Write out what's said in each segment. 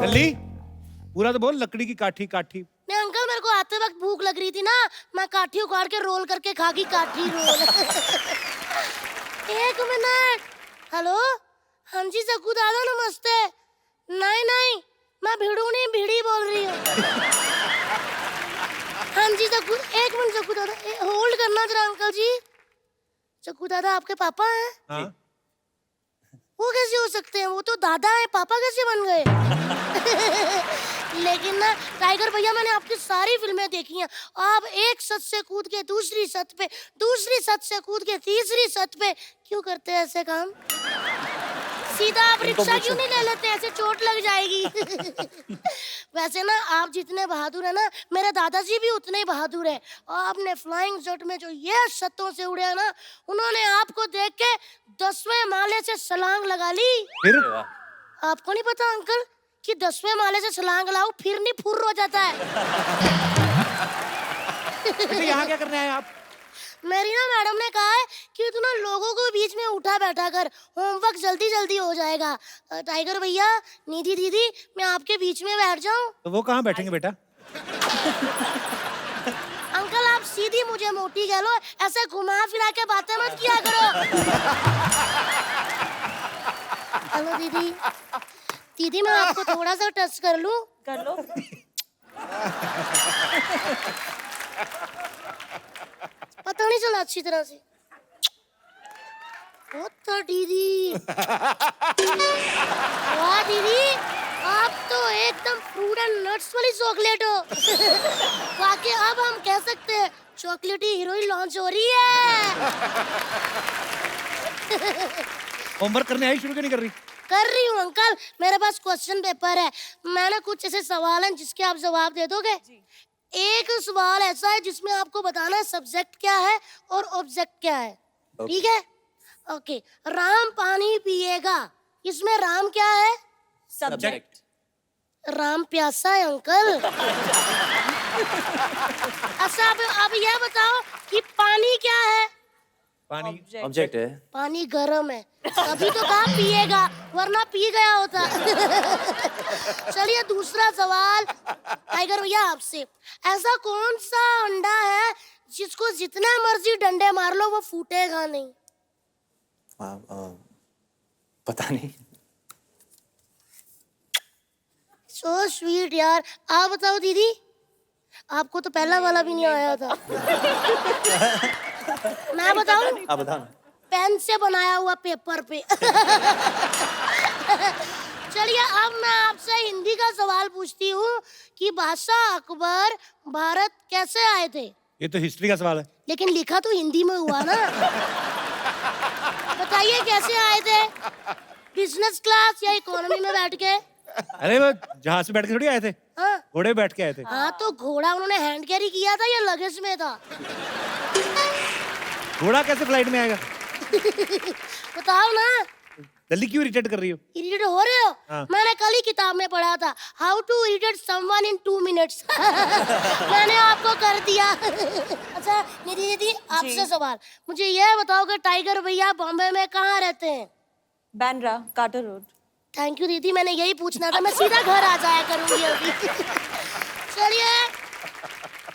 लल्ली पूरा तो बोल, लकड़ी की काठी काठी। नहीं अंकल, मेरे को आते वक्त भूख लग रही थी ना, मैं काठी उखाड़ के रोल करके खा गई, काठी रोल। एक मिनट। हेलो, हाँ जी सकू दादा नमस्ते। नहीं नहीं, मैं भिड़ू नहीं, भिड़ी बोल रही हूँ। हाँ जी सकू, एक मिनट सकू दादा, होल्ड करना जरा अंकल जी। सकू दादा आपके पापा हैं? हाँ। वो कैसे हो सकते हैं, वो तो दादा है, पापा कैसे बन गए? लेकिन ना टाइगर भैया, मैंने आपकी सारी फिल्में देखी हैं। आप एक छत से कूद के दूसरी छत पे, दूसरी छत से कूद के तीसरी छत पे, क्यों करते हैं ऐसे काम? सीधा आप रिक्शा क्यों नहीं ले लेते, ऐसे चोट लग जाएगी। वैसे ना आप जितने बहादुर है ना, मेरे दादाजी भी उतने ही बहादुर है। आपने फ्लाइंग जट में जो ये छतों से उड़े हैं ना, उन्होंने आपको देख के 10वें माले से छलांग लगा ली। फिर आपको नहीं पता अंकल कि 10वें माले से छलांग लगाओ फिर नहीं फुर्र हो जाता है। बेटे यहाँ क्या करने आए आप? मेरी ना मैडम ने कहा है कि तू ना लोगों को बीच में उठा बैठा कर, होमवर्क जल्दी जल्दी हो जाएगा। टाइगर भैया, निधि दीदी, मैं आपके बीच में बैठ जाऊं? तो वो कहाँ बैठेंगे बेटा? अंकल आप सीधी मुझे मोटी कह लो, ऐसे घुमा फिरा के बातें मत किया करो। हेलो दीदी, दीदी मैं आपको थोड़ा सा टच कर लूं? कर लो। पता नहीं चला अच्छी तरह से। बहुत था दीदी। वाह दीदी, आप तो एकदम फ्रूट एंड नट्स वाली चॉकलेट हो। वाकई अब हम कह सकते हैं चॉकलेटी हीरोइन लॉन्च हो रही है। होमवर्क करने आई, शुरू क्यों नहीं कर रही? कर रही हूँ अंकल, मेरे पास क्वेश्चन पेपर है। मैंने कुछ ऐसे सवाल हैं जिसके आप जवाब दे दोगे? एक सवाल ऐसा है जिसमें आपको बताना है सब्जेक्ट क्या है और ऑब्जेक्ट क्या है। ठीक है? ओके। राम पानी पिएगा, इसमें राम क्या है? सब्जेक्ट। राम प्यासा है अंकल। अच्छा अब यह बताओ कि पानी क्या है? पानी ऑब्जेक्ट है। पानी गर्म है, तभी तो कहा पिएगा, वरना पी गया होता। चलिए दूसरा सवाल टाइगर भैया आपसे, ऐसा कौन सा अंडा है जिसको जितना मर्जी डंडे मार लो वो फूटेगा नहीं? पता नहीं। सो स्वीट यार। आप बताओ दीदी, आपको तो पहला वाला भी नहीं आया था। मैं बताऊं? आप बताओ। पेन से बनाया हुआ पेपर पे। चलिए अब मैं आपसे हिंदी का सवाल पूछती हूँ कि बादशाह अकबर भारत कैसे आए थे? ये तो हिस्ट्री का सवाल है। लेकिन लिखा तो हिंदी में हुआ ना। बताइए कैसे आए थे? बिजनेस क्लास या इकोनॉमी में बैठ के? अरे वो जहाज पे बैठ के थोड़ी आए थे, हाँ घोड़े बैठ के आए थे। हाँ, तो घोड़ा उन्होंने हैंड कैरी किया था या लगेज में था? घोड़ा कैसे फ्लाइट में आएगा? बताओ ना। जल्दी क्यों इरिटेट कर रही हो? इरिटेट हो रहे हो? हाँ। मैंने कल ही किताब में पढ़ा था, how to irritate someone in 2 minutes. मैंने आपको कर दिया। अच्छा निधि दीदी, आपसे सवाल, मुझे यह बताओ कि टाइगर भैया बॉम्बे में कहाँ रहते हैं? Bandra, Carter road. Thank you दीदी, मैंने यही पूछना था, मैं सीधा घर आ जाया करूंगी अभी। चलिए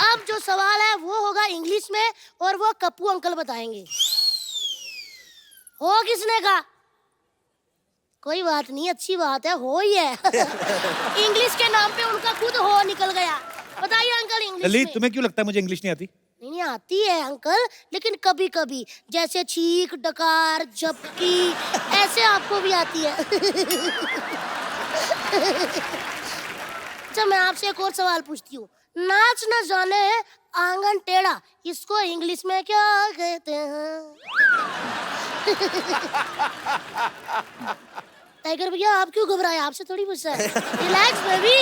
अब जो सवाल है वो होगा इंग्लिश में और वो कप्पू अंकल बताएंगे। हो किसने कहा? कोई बात नहीं, अच्छी बात है, हो ही है। इंग्लिश के नाम पे उनका खुद हो निकल गया। बताइए अंकल इंग्लिश लल्ली, में। तुम्हें क्यों लगता है मुझे इंग्लिश नहीं आती? नहीं आती है अंकल, लेकिन कभी कभी, जैसे छींक, डकार, झपकी, ऐसे आपको भी आती है। अच्छा मैं आपसे एक और सवाल पूछती हूँ, नाच न जाने आंगन टेढ़ा, इसको इंग्लिश में क्या कहते हैं? टाइगर भैया आप क्यों घबराए, आपसे थोड़ी पूछा है। Relax baby.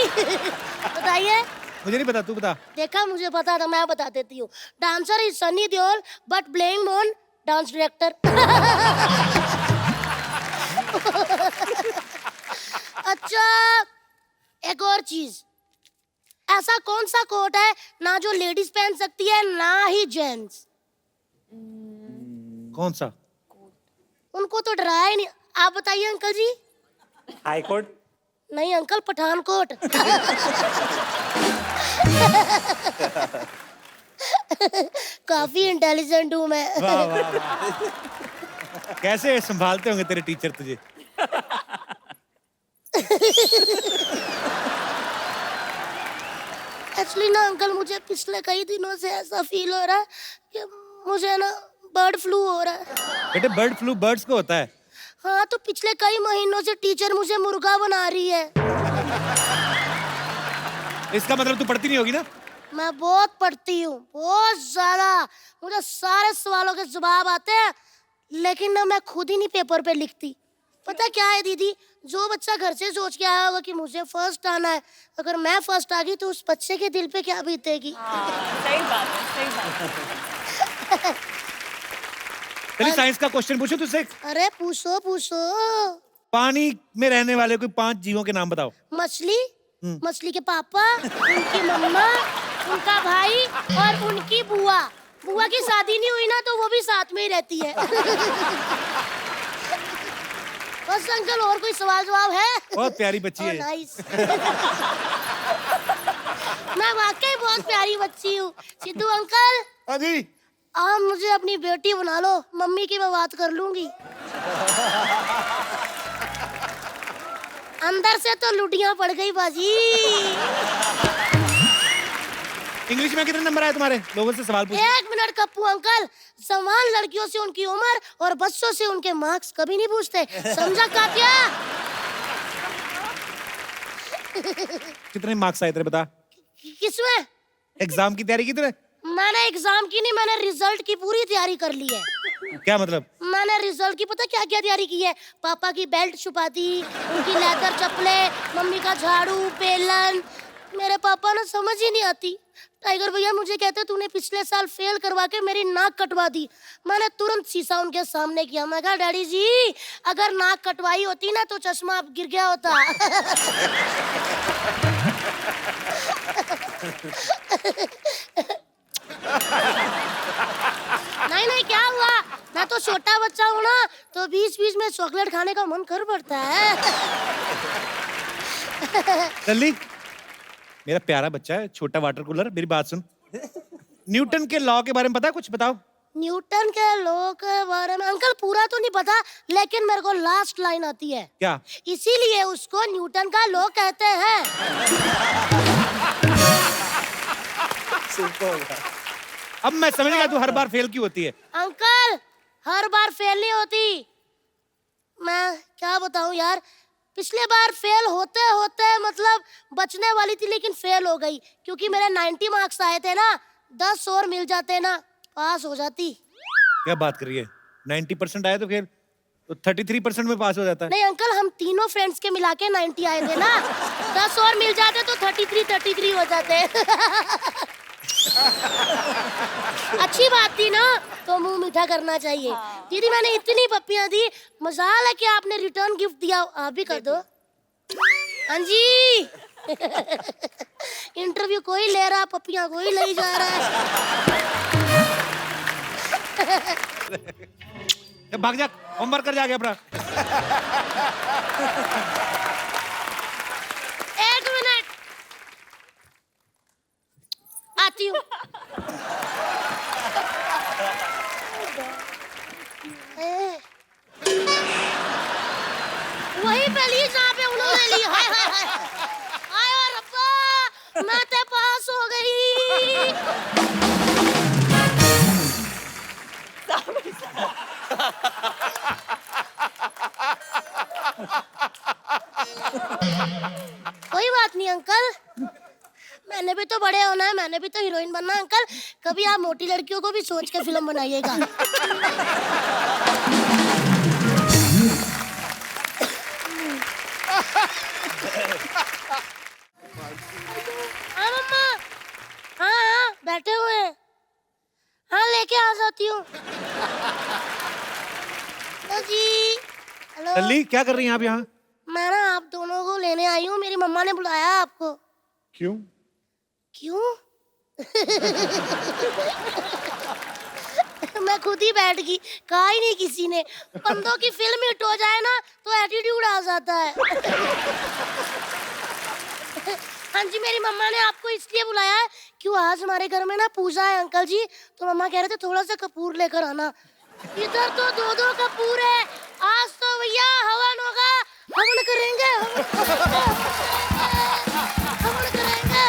बताइए। मुझे नहीं पता, तू बता। देखा मुझे पता था, मैं बता देती हूँ। Dancer is Sunny Deol but playing on dance director. अच्छा एक और चीज, ऐसा कौन सा कोट है ना जो लेडीज पहन सकती है ना ही जेंट्स? कौन सा? उनको तो डराया ही नहीं। आप बताइए अंकल जी। High court. नहीं अंकल, पठानकोट। काफी इंटेलिजेंट हूँ मैं। वाह वाह वाह। कैसे संभालते होंगे तेरे टीचर तुझे? एक्चुअली ना अंकल, मुझे पिछले कई दिनों से ऐसा फील हो रहा है कि मुझे ना बर्ड फ्लू हो रहा है। बेटे बर्ड फ्लू बर्ड्स को होता है। हाँ, तो पिछले कई महीनों से टीचर मुझे मुर्गा बना रही है। इसका मतलब तू पढ़ती नहीं होगी ना? मैं बहुत पढ़ती हूँ, बहुत ज्यादा। मुझे सारे सवालों के जवाब आते हैं, लेकिन ना मैं खुद ही नहीं पेपर पे लिखती। पता क्या है दीदी, जो बच्चा घर से सोच के आया होगा कि मुझे फर्स्ट आना है, अगर मैं फर्स्ट आ गई तो उस बच्चे के दिल पे क्या बीतेगी। सही बात है, सही बात है। चलिए साइंस का क्वेश्चन पूछो तुझसे। अरे पूछो पूछो। पानी में रहने वाले कोई 5 जीवों के नाम बताओ। मछली, मछली के पापा, उनकी मम्मा, उनका भाई और उनकी बुआ। बुआ की शादी नहीं हुई ना, तो वो भी साथ में ही रहती है। बस अंकल, और कोई सवाल जवाब है? बहुत प्यारी बच्ची है। नाइस। मैं वाकई बहुत प्यारी बच्ची हूँ। सिद्धू अंकल, हाँ जी। आप मुझे अपनी बेटी बना लो, मम्मी की मैं बात कर लूंगी। अंदर से तो लुटियां पड़ गई बाजी। इंग्लिश में कितने नंबर आए तुम्हारे? लोगों से सवाल पूछ। 1 मिनट कप्पू अंकल, समान लड़कियों से उनकी उम्र और बच्चों से उनके मार्क्स कभी नहीं पूछते, समझा कातिया? कितने मार्क्स आए तेरे बता? किसमें? एग्जाम की तैयारी की तूने? मैंने एग्जाम की नहीं, मैंने रिजल्ट की पूरी तैयारी कर ली है। क्या मतलब? मैंने रिजल्ट की पता क्या क्या तैयारी की है? पापा की बेल्ट छुपा दी, उनकी लेदर चप्पलें, मम्मी का झाड़ू, बेलन। मेरे पापा ना समझ ही नहीं आती। टाइगर भैया मुझे कहते तूने पिछले साल फेल करवा के मेरी नाक कटवा दी। मैंने तुरंत शीशा उनके सामने किया। मैं कहा डैडी जी, अगर नाक कटवाई होती ना तो चश्मा अब गिर गया होता। नहीं नहीं, क्या हुआ? मैं तो छोटा बच्चा हूँ ना, तो बीच बीच में चॉकलेट खाने का मन कर पड़ता है। लल्ली, मेरा प्यारा बच्चा है, छोटा वाटर कूलर, मेरी बात सुन। न्यूटन के लॉ के बारे में पता है? कुछ बताओ। न्यूटन के लॉ के बारे में अंकल पूरा तो नहीं पता, लेकिन मेरे को लास्ट लाइन आती है। क्या? इसीलिए उसको न्यूटन का लॉ कहते हैं। अब मैं समझ गया तू हर बार फेल क्यों होती है। अंकल, हर बार फेल नहीं होती। मैं क्या बताऊं यार, पिछले बार फेल होते होते मतलब बचने वाली थी, लेकिन फेल हो गई क्योंकि मेरे 90 मार्क्स आए थे ना। 10 और मिल जाते ना, पास हो जाती। क्या बात कर रही है? 90% आए तो फिर तो 33% में पास हो जाता है। नहीं अंकल, हम तीनों फ्रेंड्स के मिला के 90 आए थे ना। 10 और मिल जाते तो 33 हो जाते। अच्छी बात थी ना, तो मुंह मीठा करना चाहिए। दीदी मैंने इतनी पप्पियां दी, मजाल है कि आपने रिटर्न गिफ्ट दिया। आप भी कर दो। हाँ जी। इंटरव्यू कोई ले रहा, पप्पियां कोई ले जा रहा है। भाग जा, होमवर्क कर जाके अपना। 1 मिनट, आती हूँ। वही पहली जहाँ पे उन्होंने ली। हाय हाय हाय हाय, और रब्बा, मैं तो पास हो गई। कोई बात नहीं अंकल, मैंने भी तो बड़े होना है, मैंने भी तो हीरोइन बनना है। अंकल, कभी आप मोटी लड़कियों को भी सोच के फिल्म बनाइएगा। हाँ मम्मा, हाँ हाँ बैठे हुए हैं। हाँ लेके आ जाती हूँ। हेलो जी। हेलो। लल्ली क्या कर रही हैं आप यहाँ? मैं ना आप दोनों को लेने आई हूँ, मेरी मम्मा ने बुलाया आपको। क्यों? क्यों? मैं खुद ही बैठ गई, कहा ही नहीं किसी ने। बंदों की फिल्म हिट हो जाए ना तो एटीट्यूड आ जाता है। हाँ जी, मेरी मम्मा ने आपको इसलिए बुलाया है क्यों आज हमारे घर में ना पूजा है अंकल जी, तो मम्मा कह रहे थे थोड़ा सा कपूर लेकर आना। इधर तो 2-2 कपूर है, आज तो भैया हवन होगा, हवन करेंगे, हवन करेंगे।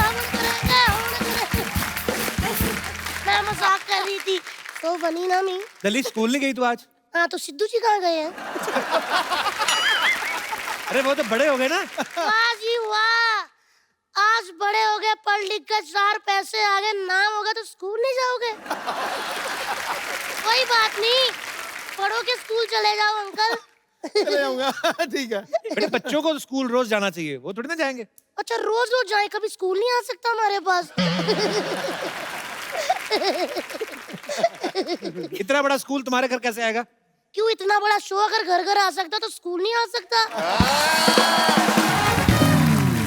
मैं मजाक कर रही थी, तो बनी ना मी। दिल्ली स्कूल नहीं गई तू आज? हाँ, तो सिद्धू जी कहाँ गए हैं? अरे वो तो बड़े हो गए ना। वाह जी वाह, आज बड़े हो गए, पढ़ लिख कर 4 पैसे आ गए, नाम होगा तो स्कूल नहीं जाओगे? कोई बात नहीं, पढ़ो के स्कूल चले जाओ अंकल। चले जाऊंगा। ठीक है। बेटे बच्चों को स्कूल रोज जाना चाहिए, वो थोड़ी ना जाएंगे। अच्छा, रोज रोज जाए, कभी स्कूल नहीं आ सकता हमारे पास? इतना बड़ा स्कूल तुम्हारे घर कैसे आएगा? क्यों, इतना बड़ा शो अगर घर घर आ सकता तो स्कूल नहीं आ सकता?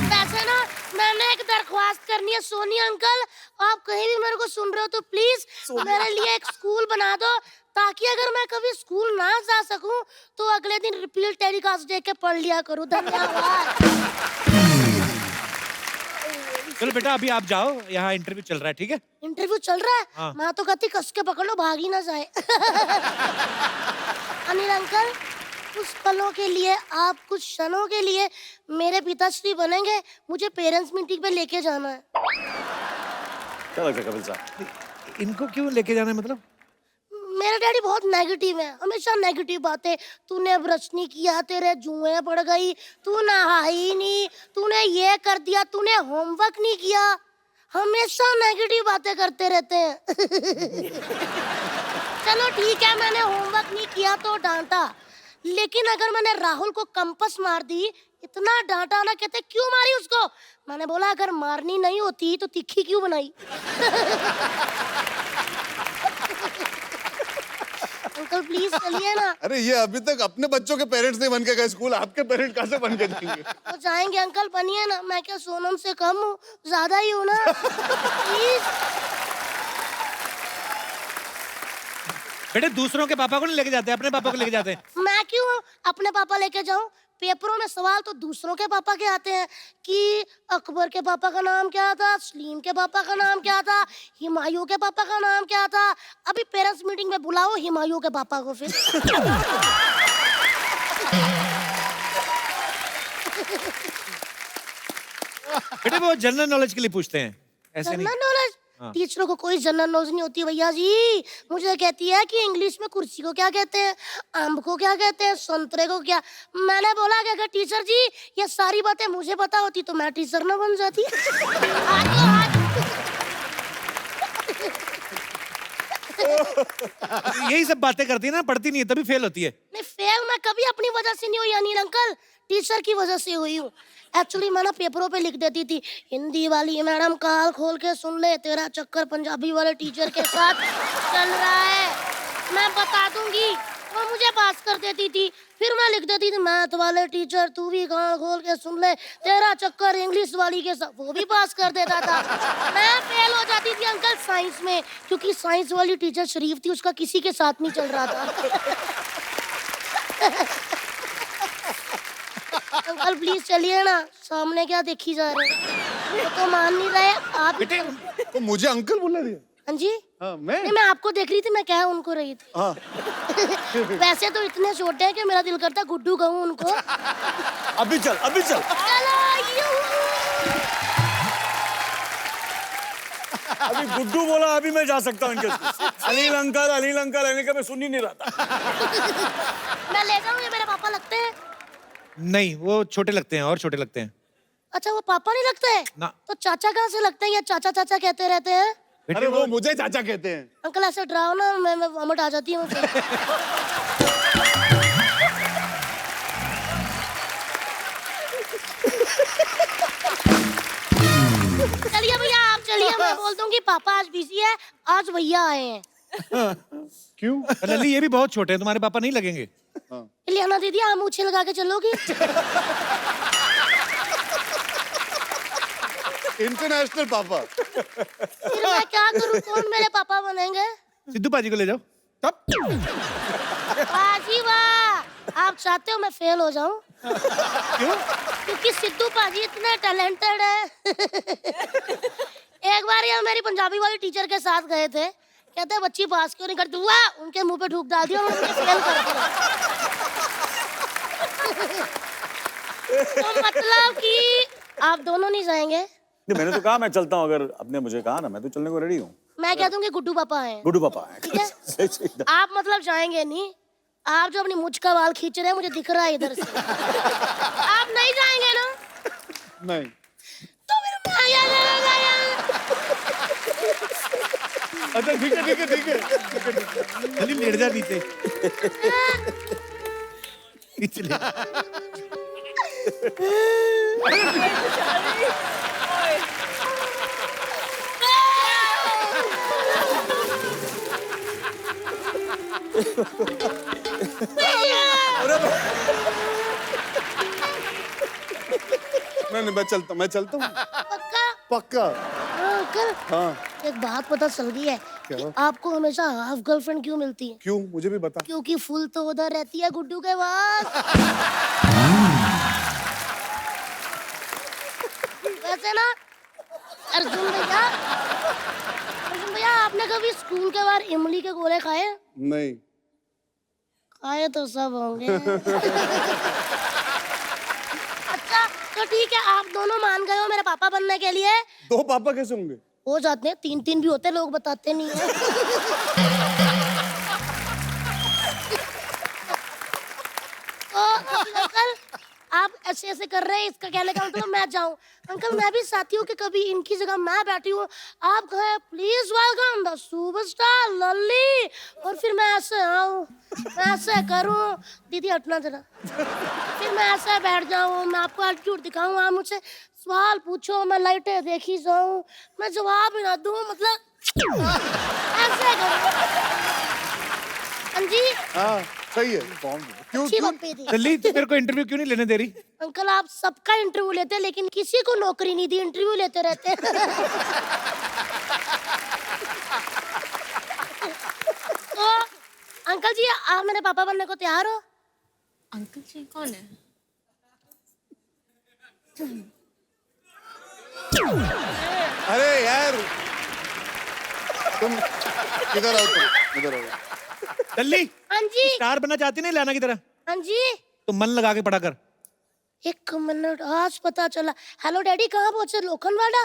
वैसे ना मैंने एक दरख्वास्त करनी है सोनी अंकल, आप कहीं भी मेरे को सुन रहे हो तो प्लीज मेरे लिए एक स्कूल बना दो, ताकि अगर मैं कभी स्कूल ना जा सकूं तो अगले दिन रिपीट टेलीकास्ट देख के पढ़ लिया करूं। धन्यवाद। चलो बेटा अभी आप जाओ, यहाँ इंटरव्यू चल रहा है, ठीक है? इंटरव्यू चल रहा है? हाँ। मैं तो कहती कस के पकड़ लो, भाग ही ना जाए। अनिल अंकल, कुछ पलों के लिए, आप कुछ क्षणों के लिए मेरे पिताश्री बनेंगे, मुझे पेरेंट्स मीटिंग पे लेके जाना है। क्या लगता है कपिल साहब? इनको क्यों लेके जाना है मतलब? मेरा डैडी बहुत नेगेटिव है, हमेशा नेगेटिव बातें। तूने ब्रश नहीं किया, तेरे जुएं पड़ गई, तू नहाई नहीं, तूने ये कर दिया, तूने होमवर्क नहीं किया, हमेशा नेगेटिव बातें करते रहते हैं। चलो ठीक है, मैंने होमवर्क नहीं किया तो डांटा, लेकिन अगर मैंने राहुल को कंपास मार दी, इतना डांटा ना, कहते क्यों मारी उसको? मैंने बोला अगर मारनी नहीं होती तो तिखी क्यों बनाई? अंकल प्लीज चलिए ना। अरे ये अभी तक अपने बच्चों के पेरेंट्स नहीं बन के गए स्कूल, आपके पेरेंट कहाँ से बन के जाएंगे? तो जाएंगे अंकल, बनिए ना। मैं क्या सोनम से कम हूँ, ज्यादा ही हूँ ना। प्लीज। बेटे दूसरों के पापा को नहीं लेके जाते, अपने पापा को लेके जाते हैं। मैं क्यों अपने पापा लेके जाऊं? पेपरों में सवाल तो दूसरों के पापा के आते हैं कि अकबर के पापा का नाम क्या था, सलीम के पापा का नाम क्या था, हुमायूं के पापा का नाम क्या था। अभी पेरेंट्स मीटिंग में बुलाओ हुमायूं के पापा को फिर। बेटे वो जनरल नॉलेज के लिए पूछते हैं, ऐसे नहीं। General knowledge? हाँ। टीचरों को कोई जनरल नॉलेज नहीं होती भैया जी। मुझे कहती है कि इंग्लिश में कुर्सी को क्या कहते हैं, आम को क्या कहते हैं, संतरे को क्या। मैंने बोला कि अगर टीचर जी ये सारी बातें मुझे पता होती तो मैं टीचर ना बन जाती। यही सब बातें करती है ना, पढ़ती नहीं है तभी फेल होती है। नहीं, फेल मैं कभी अपनी वजह से नहीं हुई अनिल अंकल, टीचर की वजह से हुई हूँ। एक्चुअली मैं ना पेपरों पे लिख देती थी, हिंदी वाली मैडम काल खोल के सुन ले, तेरा चक्कर पंजाबी वाले टीचर के साथ चल रहा है, मैं बता दूंगी। वो मुझे पास कर देती थी। फिर मैं लिख देती थी, मैथ वाले टीचर तू भी कान खोल के सुन ले, तेरा चक्कर इंग्लिश वाली के साथ, वो भी पास कर देता था। मैं फेल हो जाती थी अंकल साइंस में, क्योंकि साइंस वाली टीचर शरीफ थी, उसका किसी के साथ नहीं चल रहा था। अंकल प्लीज चलिए ना, सामने क्या देखी जा रहे हैं, वो तो मान नहीं रहे आप। बेटे तो मुझे अंकल बोला दिया? हाँ जी। हाँ नहीं, मैं आपको देख रही थी, मैं क्या उनको रही थी। हाँ। वैसे तो इतने छोटे हैं कि मेरा दिल करता गुड्डू कहूँ उनको। अभी चल, अभी चल। चलो अभी गुड्डू बोला, अभी मैं जा सकता हूँ इनके साथ। अनिल अंकल, अनिल अंकल, अनिल का मैं सुन ही नहीं रहा था। मैं ले जाऊँ, ये मेरे पापा लगते हैं? नहीं, वो छोटे लगते हैं और छोटे लगते हैं। अच्छा, वो पापा नहीं लगते हैं? ना। तो चाचा कहाँ से लगते हैं, या चाचा चाचा कहते रहते हैं? अरे वो मुझे चाचा कहते हैं। अंकल ऐसे डराओ ना, मैं वॉमिट आ जाती हूँ मुझे। चलिए भैया आप चलिए, मैं बोल दूंगी पापा आज बिजी है, आज भैया आए हैं। क्यों? लल्ली ये भी बहुत छोटे हैं, तुम्हारे पापा नहीं लगेंगे। इलियाना दीदी आप मूछे लगा के चलोगी? इंटरनेशनल पापा। फिर मैं क्या करूँ, कौन मेरे पापा बनेंगे? सिद्धू पाजी को ले जाओ। तब वाह जी वाह, आप चाहते हो मैं फेल हो जाऊं? क्यों? क्योंकि सिद्धू पाजी इतने टैलेंटेड है। एक बार ये मेरी पंजाबी वाली टीचर के साथ गए थे, कहते हैं बच्ची पास क्यों नहीं करती, वाह उनके मुंह पे थूक डाल दिया और उन्होंने फेल कर दिया। तो मतलब कि आप दोनों नहीं जाएंगे? नहीं, मैंने तो कहा मैं चलता हूँ, अगर आपने मुझे कहा ना, मैं तो चलने को रेडी हूँ। मैं कह दूंगी गुड्डू पापा हैं। गुड्डू पापा है। ठीक है? सही सही। आप मतलब जाएंगे नहीं? आप जो अपनी मुझ का बाल खींच रहे हैं मुझे दिख रहा है इधर से। आप नहीं जाएंगे ना? नहीं। तो फिर मैं अच्छा ठीक है ठीक है ठीक है। जल्दी लेट जा नीचे। नीचे ले। नहीं मैं चलता हूँ। पक्का? पक्का। हाँ अंकल, हाँ एक बात पता चल गई है कि क्या? आपको हमेशा हाफ गर्लफ्रेंड क्यों मिलती है? क्यों, मुझे भी बता। क्योंकि फुल तो उधर रहती है गुड्डू के पास। वैसे ना अर्जुन भैया आपने कभी स्कूल के बाहर इमली के गोले खाए? नहीं। खाए तो सब होंगे। अच्छा तो ठीक है, आप दोनों मान गए हो मेरे पापा बनने के लिए? दो पापा कैसे होंगे? हो जाते हैं, 3 भी होते हैं, लोग बताते नहीं है। तो अंकल आप ऐसे ऐसे कर रहे हैं, इसका कहने का मतलब मैं जाऊं? अंकल मैं भी चाहती हूँ कि कभी इनकी जगह मैं बैठी हूँ, आप कहें प्लीज वेलकम द सुपरस्टार लल्ली, और फिर मैं ऐसे आऊं, मैं ऐसे करूं, दीदी हटना जरा, फिर मैं ऐसे बैठ जाऊं, मैं आपको एटीट्यूड दिखाऊं, आप मुझसे सवाल पूछो, मैं लाइटें देखी जाऊं, मैं जवाब ही ना दूं, मतलब ऐसे करूं। हाँ जी हाँ सही है। क्यों अच्छी क्यों? बात पे थी। जल्दी तू मेरे को इंटरव्यू क्यों नहीं लेने दे रही? अंकल आप सबका इंटरव्यू लेते हैं लेकिन किसी को नौकरी नहीं दी, इंटरव्यू लेते रहते हैं। तो अंकल जी आप मेरे पापा बनने को तैयार हो? अंकल जी कौन है? अरे यार तुम इधर आओ, तुम इधर आओ। जल्दी हाँ जी स्टार बनना चाहती नहीं लाना की तरह? हाँ जी। तो मन लगा के पढ़ा कर। 1 मिनट, आज पता चला। हेलो डैडी कहाँ पहुंचे? लोखंडवाला?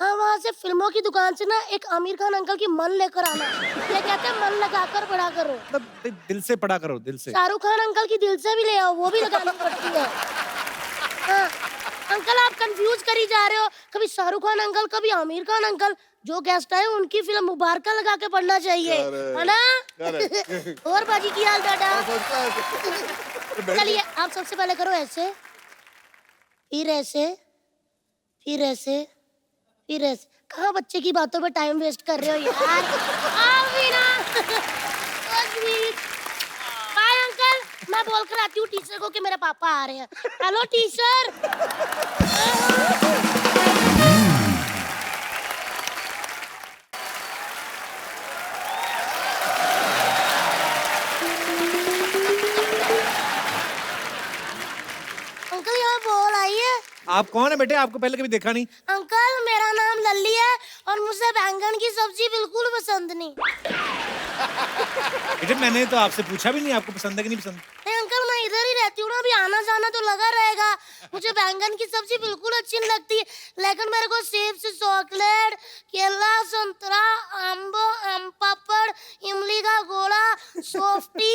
हाँ वहाँ से फिल्मों की दुकान से ना एक आमिर खान अंकल की मन लेकर आना, ये कहते हैं मन लगाकर पढ़ा करो। मतलब दिल से पढ़ा करो, दिल से। शाहरुख खान अंकल की दिल से भी ले आओ, वो भी लगानी पड़ती है। हाँ अंकल आप कंफ्यूज करी जा रहे हो, कभी शाहरुख खान अंकल कभी आमिर खान अंकल, जो गेस्ट आए उनकी फिल्म मुबारका लगा के पढ़ना चाहिए, है ना? और बाजी की हाल बेटा? चलिए आप सबसे पहले करो ऐसे, फिर ऐसे, फिर ऐसे, फिर ऐसे। कहाँ बच्चे की बातों पे टाइम वेस्ट कर रहे हो यार? आओ भी ना। बाय अंकल, मैं बोल कर आती हूँ टीचर को कि मेरे पापा आ रहे हैं। Hello teacher. अंकल यहाँ बोल आई है। आप कौन है बेटे? आपको पहले कभी देखा नहीं। अंकल मेरा नाम लल्ली है और मुझे बैंगन की सब्जी बिल्कुल पसंद नहीं। बेटे मैंने तो आपसे पूछा भी नहीं आपको पसंद है कि नहीं पसंद। नहीं अंकल मैं इधर ही रहती हूँ ना, अभी आना जाना तो लगा रहेगा। मुझे बैंगन की सब्जी बिल्कुल अच्छी नहीं लगती, लेकिन मेरे को सेब से चॉकलेट, केला, संतरा, आम पापड़, इमली का गोला, सॉफ्टी,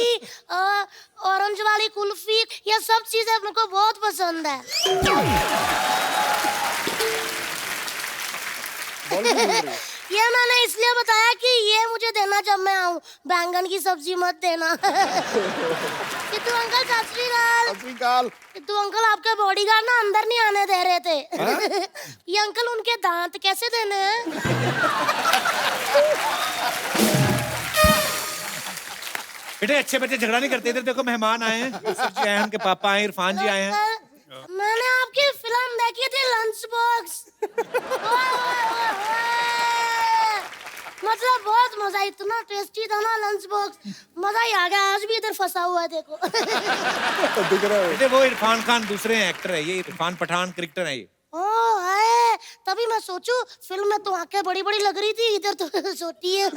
ऑरेंज वाली कुल्फी, ये सब चीजें मेरे को बहुत पसंद है। ये मैंने इसलिए बताया कि ये मुझे देना जब मैं आऊँ, बैंगन की सब्जी मत देना। सिद्धू अंकल सत श्री अकाल। सिद्धू अंकल आपके बॉडीगार्ड ना अंदर नहीं आने दे रहे थे। ये अंकल उनके दांत कैसे देने हैं? बेटे अच्छे बच्चे झगड़ा नहीं करते। इधर देखो मेहमान आए हैं, यूसुफ जी आए हैं, उनके पापा आए, इरफान जी आए हैं। अंकल, मैंने आपकी फिल्म देखी थी लंच बॉक्स। मतलब बहुत मजा इतना टेस्टी था ना लंच बॉक्स, मजा ही आ गया। आज भी इधर फंसा हुआ है देखो। दिख रहा है। बेटे वो इरफान खान दूसरे एक्टर है, ये इरफान पठान क्रिकेटर है ये। ओ है, तभी मैं सोचूं फिल्म में तो आंखें बड़ी बड़ी लग रही थी, इधर तो छोटी है।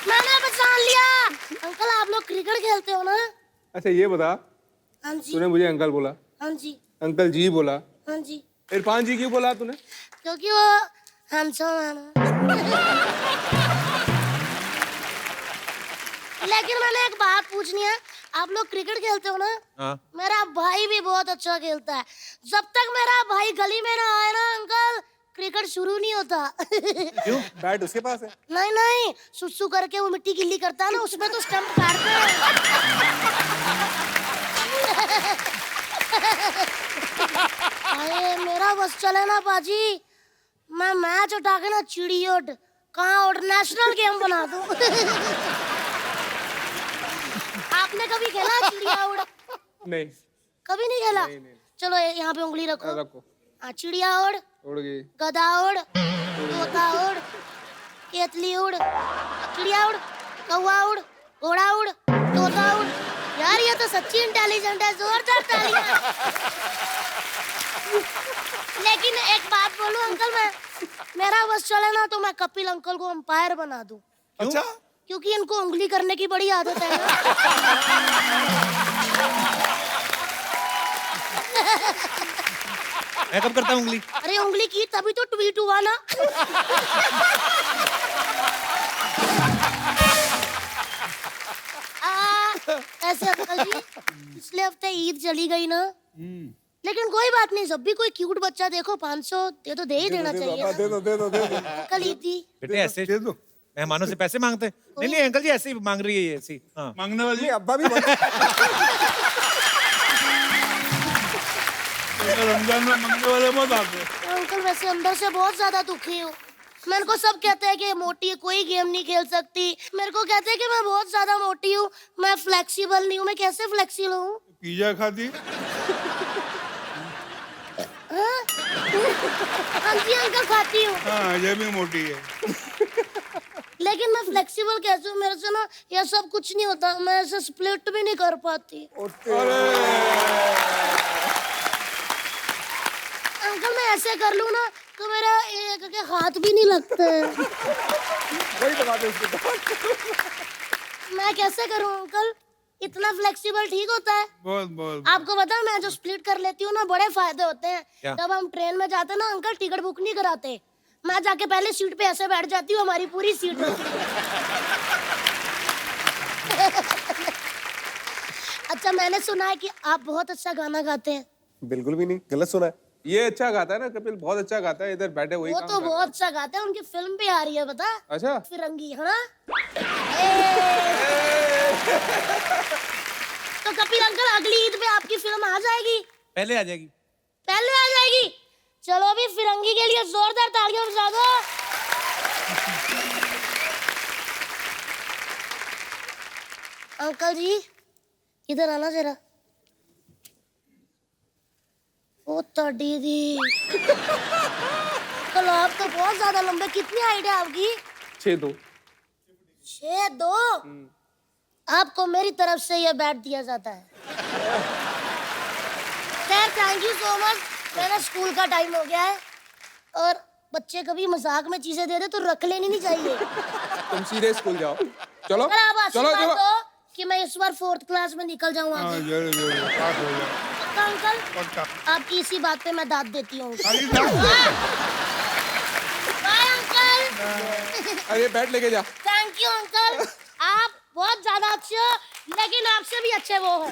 मैंने पहचान लिया। अंकल आप लोग क्रिकेट खेलते हो ना? अच्छा ये बता, हाँ जी। तूने मुझे अंकल बोला, हाँ जी। अंकल जी बोला, हाँ जी। इरफान जी क्यों बोला तूने? क्योंकि वो हैंडसम है ना। लेकिन मैंने एक बात पूछनी है, आप लोग क्रिकेट खेलते हो ना? हाँ। मेरा भाई भी बहुत अच्छा खेलता है। जब तक मेरा भाई गली में ना आए ना अंकल, क्रिकेट शुरू नहीं होता। क्यों? बैट उसके पास है। नहीं नहीं, सुसु करके वो मिट्टी गिल्ली करता है ना, उसमें तो स्टंप काटते हैं। अरे मेरा बस चले ना बाजी, मैं मैच उठा के ना चिड़ी उठ कहाँ उठ नेशनल गेम बना दूं। आपने कभी खेला चिड़िया उड़? नहीं। कभी नहीं खेला? नहीं। चलो यहाँ पे उंगली रखो। रखो। हाँ, चिड़िया उड़, उड़ गई। गधा उड़, तोता उड़, केतली उड़, चिड़िया उड़, कौवा उड़, घोड़ा उड़, तोता उड़। यार ये तो सच्ची इंटेलिजेंट है, जोरदार तालियां। लेकिन एक बात बोलूं अंकल, मैं मेरा बस चले ना तो मैं कपिल अंकल को अंपायर बना दूं। अच्छा। क्योंकि इनको उंगली करने की बड़ी आदत है ना। मैं कब करता हूँ उंगली? अरे उंगली की तभी तो ट्वीट हुआ ना। ऐसे अंकल जी, पिछले हफ्ते ईद चली गई ना, लेकिन कोई बात नहीं, जब भी कोई क्यूट बच्चा देखो 500 दे ही देना चाहिए ना। दे दो। अंकल ईद दी। बेटे ऐसे दे दो। मेहमानों से पैसे मांगते हैं? नहीं नहीं अंकल जी ऐसे ही मांग रही है ये ऐसी। हाँ। मांगने वाली अब्बा भी रमजान में मांगने वाले मत आते। अंकल वैसे अंदर से बहुत ज्यादा दुखी हूँ। मेरे को सब कहते हैं कि मोटी है, कोई गेम नहीं खेल सकती। मेरे को कहते हैं कि मैं बहुत ज्यादा मोटी हूँ, मैं फ्लेक्सिबल नहीं हूँ। मैं कैसे फ्लेक्सिबल हूँ? पिज्जा खाती। हाँ जी अंकल खाती हूँ। हाँ ये भी मोटी है। लेकिन मैं फ्लेक्सिबल कैसे हूँ? मेरे से ना ये सब कुछ नहीं होता, मैं ऐसे स्प्लिट भी नहीं कर पाती। अंकल मैं ऐसे कर लूँ ना तो मेरा एक हाथ भी नहीं लगता है। वही बता दो उसको। मैं कैसे करूँ अंकल? इतना फ्लेक्सिबल ठीक होता है? बहुत। आपको पता है मैं जो स्प्लिट कर लेती हूँ ना, बड़े फायदे होते हैं। क्या? जब हम ट्रेन में जाते हैं ना अंकल, टिकट बुक नहीं कराते, मैं जाके पहले सीट पे ऐसे बैठ जाती हूँ, हमारी पूरी सीट होती है। अच्छा मैंने सुना है कि आप बहुत अच्छा गाना गाते हैं। बिल्कुल भी नहीं, गलत सुना है। ये अच्छा गाता है ना कपिल, बहुत अच्छा गाता है। इधर बैठे वही वो काम तो कर बहुत अच्छा गाते हैं, उनकी फिल्म भी आ रही है पता? अच्छा। फिरंगी है ना? तो कपिल अंकल अगली ईद पे आपकी फिल्म आ जाएगी? पहले आ जाएगी। पहले आ जाएगी? चलो अभी फिरंगी के लिए जोरदार तालियां बजा दो। अंकल जी इधर आना जरा। ओ दीदी, कल आप तो बहुत ज्यादा लंबे। कितनी हाइट है आपकी? 6'2". 6'2"? आपको मेरी तरफ से ये बैट दिया जाता है। खैर थैंक यू सो मच। मेरा स्कूल का टाइम हो गया है और बच्चे कभी मजाक में चीजें दे दे तो रख लेनी नहीं चाहिए। तुम सीधे स्कूल जाओ। चलो अगर आप चलो आशीर्वाद दो कि मैं इस बार 4th क्लास में निकल जाऊँ हाँ आगे। जरूर पास हो जाए। पक्का अंकल? पक्का। आपकी इसी बात पे मैं दाद देती हूँ। खाली दाद? Bye uncle. अरे बैट लेके जा। थैंक यू अंकल, आप बहुत ज्यादा अच्छे हो, लेकिन आपसे भी अच्छे वो हो।